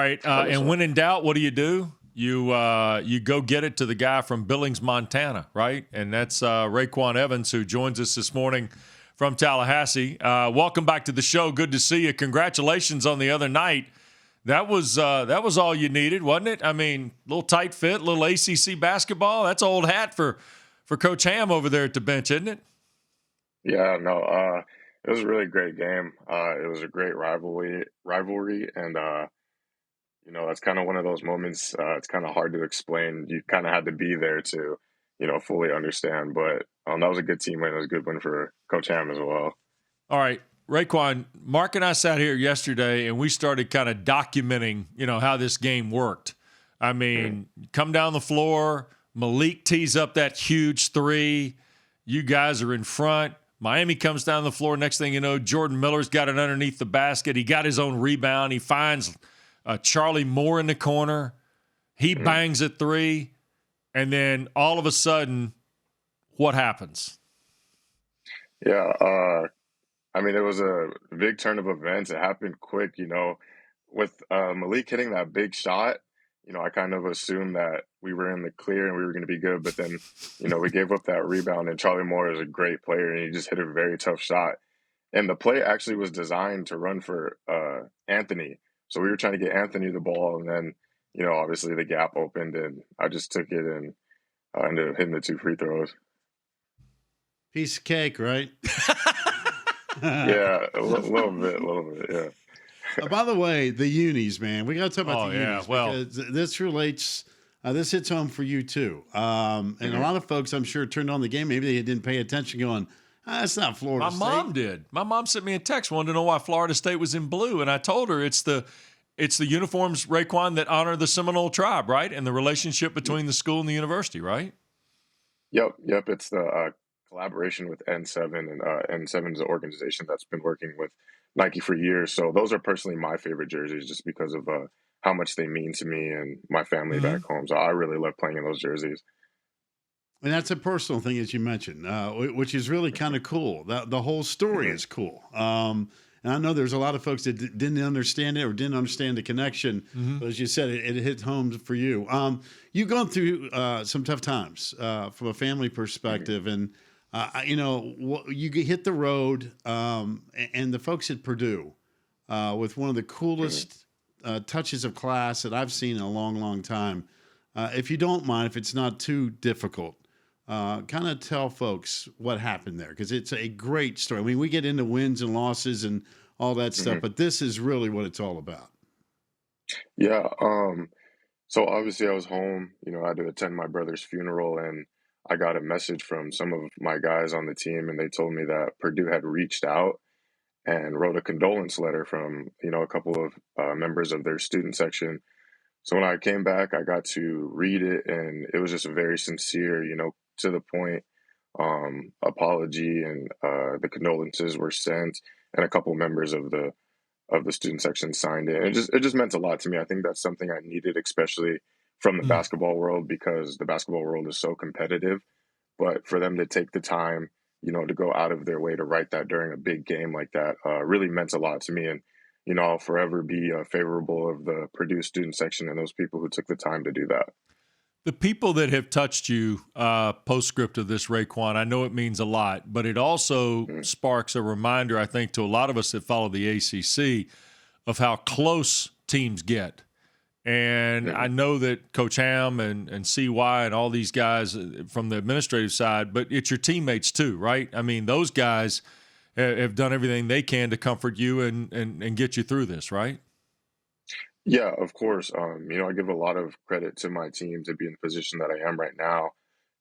right. And when in doubt, what do? You go get it to the guy from Billings, Montana, right? And that's Rayquan Evans, who joins us this morning from Tallahassee. Welcome back to the show. Good to see you. Congratulations on the other night. That was all you needed, wasn't it? I mean, a little tight fit, little ACC basketball. That's old hat for Coach Ham over there at the bench, isn't it? Yeah, no, it was a really great game. It was a great rivalry, and that's kind of one of those moments. It's kind of hard to explain. You kind of had to be there to, fully understand. But that was a good team win. It was a good win for Coach Ham as well. All right, Rayquan, Mark and I sat here yesterday, and we started kind of documenting, how this game worked. I mean, come down the floor, Malik tees up that huge three. You guys are in front. Miami comes down the floor. Next thing you know, Jordan Miller's got it underneath the basket. He got his own rebound. He finds Charlie Moore in the corner. He bangs a three. And then all of a sudden, what happens? Yeah, it was a big turn of events. It happened quick, with Malik hitting that big shot. I kind of assumed that we were in the clear and we were going to be good. But then, we gave up that rebound, and Charlie Moore is a great player, and he just hit a very tough shot. And the play actually was designed to run for Anthony. So we were trying to get Anthony the ball, and then, obviously the gap opened, and I just took it and ended up hitting the 2 free throws. Piece of cake, right? Yeah, a little bit, yeah. By the way, the unis, man, we got to talk about the unis. Well, because this relates. This hits home for you too, and a lot of folks, I'm sure, turned on the game. Maybe they didn't pay attention, going, "That's not Florida State." My mom did. My mom sent me a text, wanted to know why Florida State was in blue, and I told her it's the uniforms, Rayquan, that honor the Seminole tribe, right, and the relationship between the school and the university, right? Yep. It's the collaboration with N7, and N7 is an organization that's been working with Nike for years. So those are personally my favorite jerseys, just because of how much they mean to me and my family back home. So I really love playing in those jerseys. And that's a personal thing, as you mentioned, which is really kind of cool. The whole story is cool. And I know there's a lot of folks that didn't understand it or didn't understand the connection. But as you said, it hit home for you. You've gone through some tough times from a family perspective. And, you hit the road, and the folks at Purdue with one of the coolest touches of class that I've seen in a long, long time. If you don't mind, if it's not too difficult, kind of tell folks what happened there, because it's a great story. I mean, we get into wins and losses and all that stuff, but this is really what it's all about. Yeah. So obviously I was home, I had to attend my brother's funeral, and I got a message from some of my guys on the team, and they told me that Purdue had reached out and wrote a condolence letter from, a couple of members of their student section. So when I came back, I got to read it, and it was just a very sincere, to the point apology, and the condolences were sent, and a couple members of the student section signed it. And it just meant a lot to me. I think that's something I needed, especially from the basketball world, because the basketball world is so competitive. But for them to take the time, to go out of their way to write that during a big game like that really meant a lot to me. And, I'll forever be favorable of the Purdue student section and those people who took the time to do that. The people that have touched you postscript of this, Rayquan, I know it means a lot, but it also sparks a reminder, I think, to a lot of us that follow the ACC of how close teams get. And I know that Coach Ham and CY and all these guys from the administrative side, but it's your teammates too, right? I mean, those guys have done everything they can to comfort you and get you through this, right? Yeah, of course. I give a lot of credit to my team to be in the position that I am right now,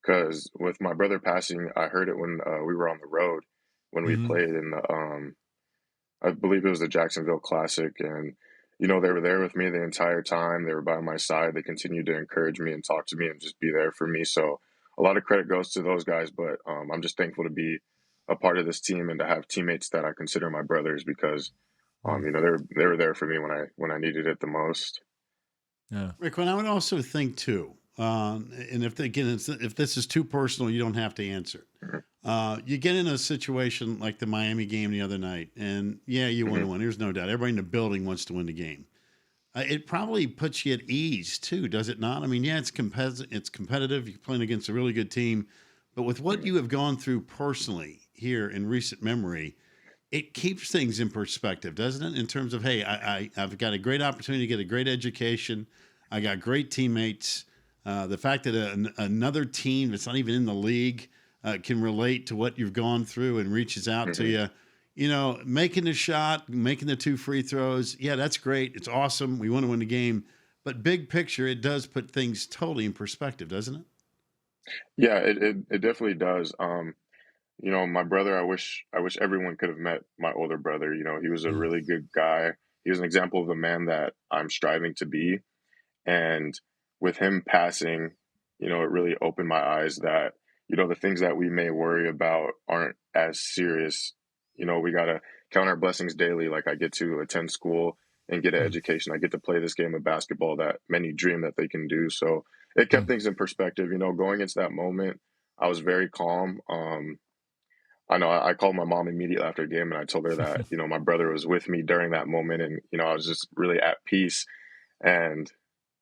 because with my brother passing, I heard it when we were on the road, when we played in the, I believe it was the Jacksonville Classic, and they were there with me the entire time. They were by my side. They continued to encourage me and talk to me and just be there for me. So a lot of credit goes to those guys, but I'm just thankful to be a part of this team and to have teammates that I consider my brothers, because they were there for me when I needed it the most. Yeah, Rick, and I would also think too, and if this is too personal, you don't have to answer. You get in a situation like the Miami game the other night, and you want to win. There's no doubt. Everybody in the building wants to win the game. it probably puts you at ease too, does it not? I mean, yeah, it's competitive. You're playing against a really good team, but with what you have gone through personally here in recent memory, it keeps things in perspective, doesn't it? In terms of, hey, I've got a great opportunity to get a great education. I got great teammates. The fact that another team that's not even in the league can relate to what you've gone through and reaches out to you. You know, making the shot, making the 2 free throws. Yeah, that's great. It's awesome. We want to win the game. But big picture, it does put things totally in perspective, doesn't it? Yeah, it definitely does. My brother, I wish everyone could have met my older brother. He was a Mm. really good guy. He was an example of a man that I'm striving to be. And with him passing, it really opened my eyes that, the things that we may worry about aren't as serious. We got to count our blessings daily. Like, I get to attend school and get an Mm. education. I get to play this game of basketball that many dream that they can do. So it kept Mm. things in perspective. Going into that moment, I was very calm. I know I called my mom immediately after the game and I told her that, my brother was with me during that moment and, I was just really at peace. And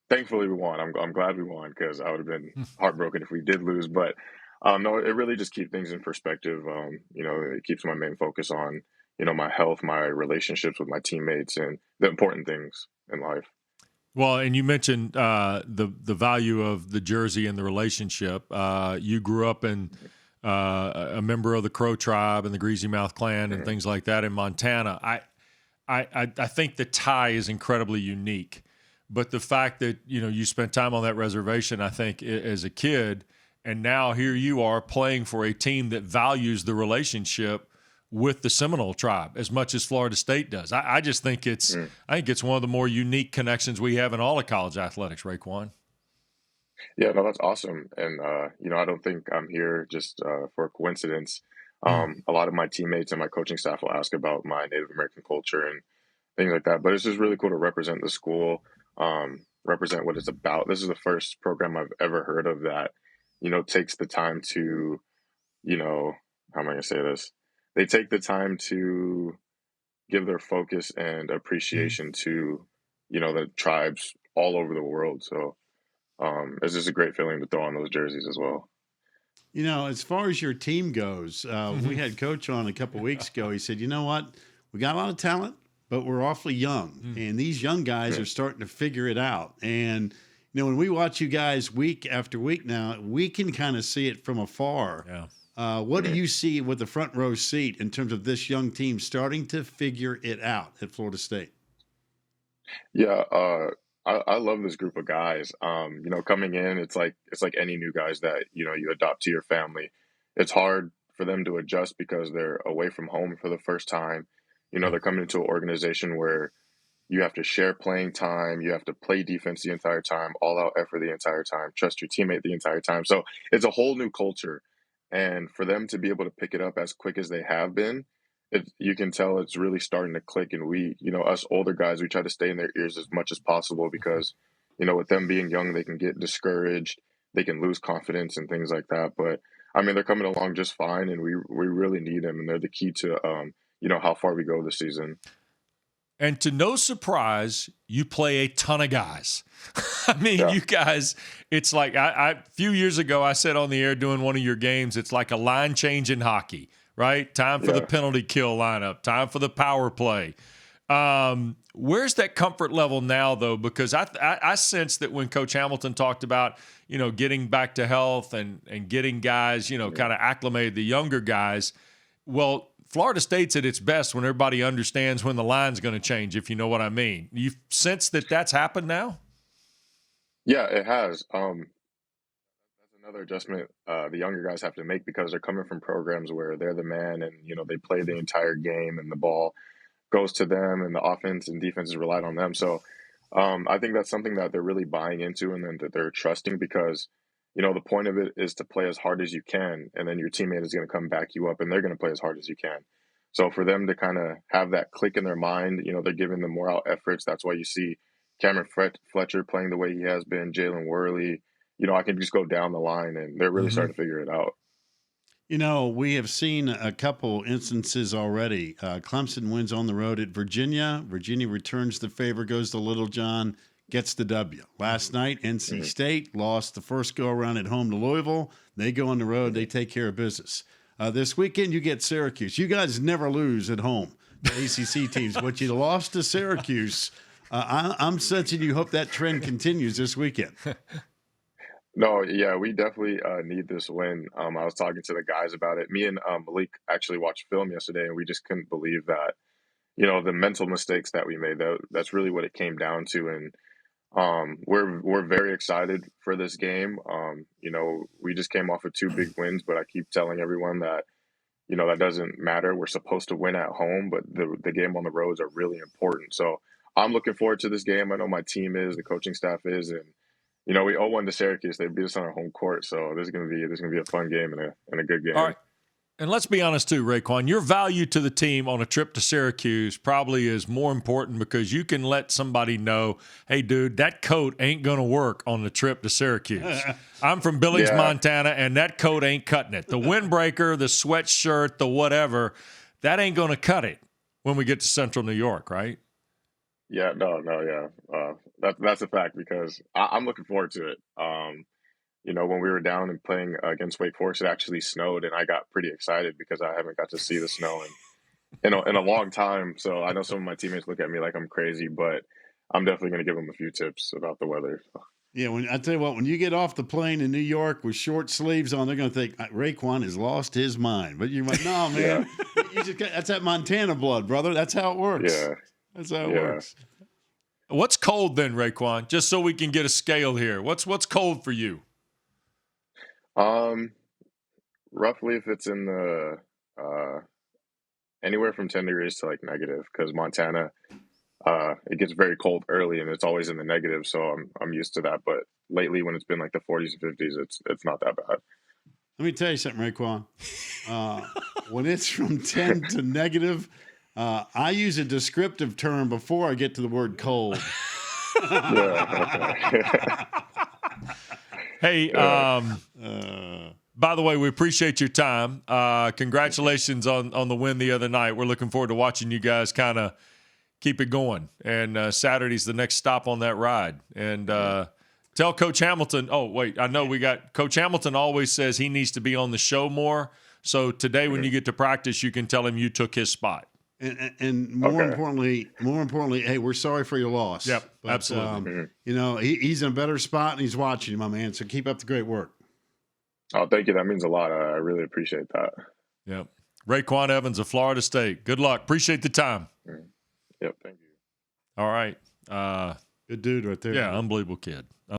thankfully we won. I'm glad we won because I would have been heartbroken if we did lose. But no, it really just keeps things in perspective. It keeps my main focus on, my health, my relationships with my teammates and the important things in life. Well, and you mentioned the value of the jersey and the relationship. You grew up in a member of the Crow tribe and the Greasy Mouth clan and Mhm. things like that in Montana. I think the tie is incredibly unique, but the fact that you spent time on that reservation, I think as a kid, and now here you are playing for a team that values the relationship with the Seminole tribe as much as Florida State does. I just think Mm. I think it's one of the more unique connections we have in all of college athletics, Rayquan. Yeah, no, that's awesome. And, I don't think I'm here just for a coincidence. A lot of my teammates and my coaching staff will ask about my Native American culture and things like that. But it's just really cool to represent the school, represent what it's about. This is the first program I've ever heard of that, takes the time to, how am I going to say this? They take the time to give their focus and Mm. appreciation to, the tribes all over the world. So it's just a great feeling to throw on those jerseys as well. As far as your team goes, we Mhm. had Coach on a couple weeks ago. He said, "You know what? We got a lot of talent, but we're awfully young, Mm. and these young guys are Mm. starting to figure it out." And when we watch you guys week after week now, we can kind of see it from afar. Yeah. What do Mhm. you see with the front row seat in terms of this young team starting to figure it out at Florida State? Yeah, I love this group of guys. Coming in, it's like any new guys that you adopt to your family. It's hard for them to adjust because they're away from home for the first time. Yeah. They're coming into an organization where you have to share playing time, you have to play defense the entire time, all out effort the entire time, trust your teammate the entire time. So it's a whole new culture, and for them to be able to pick it up as quick as they have been, you can tell it's really starting to click. And we, us older guys, we try to stay in their ears as much as possible because, with them being young, they can get discouraged, they can lose confidence and things like that. But I mean, they're coming along just fine, and we really need them, and they're the key to how far we go this season. And to no surprise, you play a ton of guys. I mean, Yeah. you guys, it's like a few years ago, I said on the air doing one of your games, it's like a line change in hockey, right? Time for the Yeah. penalty kill lineup, time for the power play. Where's that comfort level now, though? Because I sense that when Coach Hamilton talked about, getting back to health and getting guys, Mhm. kind of acclimated, the younger guys, well, Florida State's at its best when everybody understands when the line's going to change, if you know what I mean. You sense that that's happened now? Yeah, it has. That's another adjustment the younger guys have to make because they're coming from programs where they're the man and they play the entire game and the ball goes to them and the offense and defense is relied on them. So I think that's something that they're really buying into and then that they're trusting because the point of it is to play as hard as you can and then your teammate is going to come back you up and they're going to play as hard as you can. So for them to kind of have that click in their mind, they're giving them more out efforts. That's why you see Cameron Fletcher playing the way he has been, Jalen Worley. I can just go down the line and they're really Mm-hmm. starting to figure it out. You know, we have seen a couple instances already. Clemson wins on the road at Virginia. Virginia returns the favor, goes to Little John, gets the W. Last night, NC State lost the first go-around at home to Louisville. They go on the road. They take care of business. This weekend, you get Syracuse. You guys never lose at home, the ACC teams, but you lost to Syracuse. I'm sensing you hope that trend continues this weekend. No, yeah, we definitely need this win. I was talking to the guys about it. Me and Malik actually watched film yesterday, and we just couldn't believe that, the mental mistakes that we made. That's really what it came down to. And we're very excited for this game. We just came off of 2 big wins, but I keep telling everyone that, that doesn't matter. We're supposed to win at home, but the game on the roads are really important. So I'm looking forward to this game. I know my team is, the coaching staff is, and we 0-1 to Syracuse. They beat us on our home court, so this is gonna be a fun game and a good game. All right. And let's be honest too, Rayquan, your value to the team on a trip to Syracuse probably is more important because you can let somebody know, hey, dude, that coat ain't going to work on the trip to Syracuse. I'm from Billings, Montana, and that coat ain't cutting it. The windbreaker, the sweatshirt, the whatever, that ain't going to cut it when we get to Central New York, right? Yeah, no, yeah. That's a fact because I'm looking forward to it. When we were down and playing against Wake Forest, it actually snowed, and I got pretty excited because I haven't got to see the snow in a long time. So I know some of my teammates look at me like I'm crazy, but I'm definitely going to give them a few tips about the weather. Yeah, I tell you what, when you get off the plane in New York with short sleeves on, they're going to think Rayquan has lost his mind. But you're like, no, man, that's that Montana blood, brother. That's how it works. Yeah, that's how it works. What's cold then, Rayquan? Just so we can get a scale here. What's cold for you? Roughly if it's in the anywhere from 10 degrees to like negative, because Montana, it gets very cold early and it's always in the negative, so I'm used to that. But lately, when it's been like the 40s and 50s, it's not that bad. Let me tell you something, Rayquan. When it's from 10 to negative, I use a descriptive term before I get to the word cold. Hey, by the way, we appreciate your time. Congratulations on the win the other night. We're looking forward to watching you guys kind of keep it going. And Saturday's the next stop on that ride. And tell Coach Hamilton. Oh, wait, I know we got Coach Hamilton always says he needs to be on the show more. So today when you get to practice, you can tell him you took his spot. And more importantly, hey, we're sorry for your loss. Yep, but, absolutely. He's in a better spot and he's watching you, my man. So keep up the great work. Oh, thank you. That means a lot. I really appreciate that. Yep. Rayquan Evans of Florida State. Good luck. Appreciate the time. Yep, thank you. All right. Good dude right there. Yeah, unbelievable kid.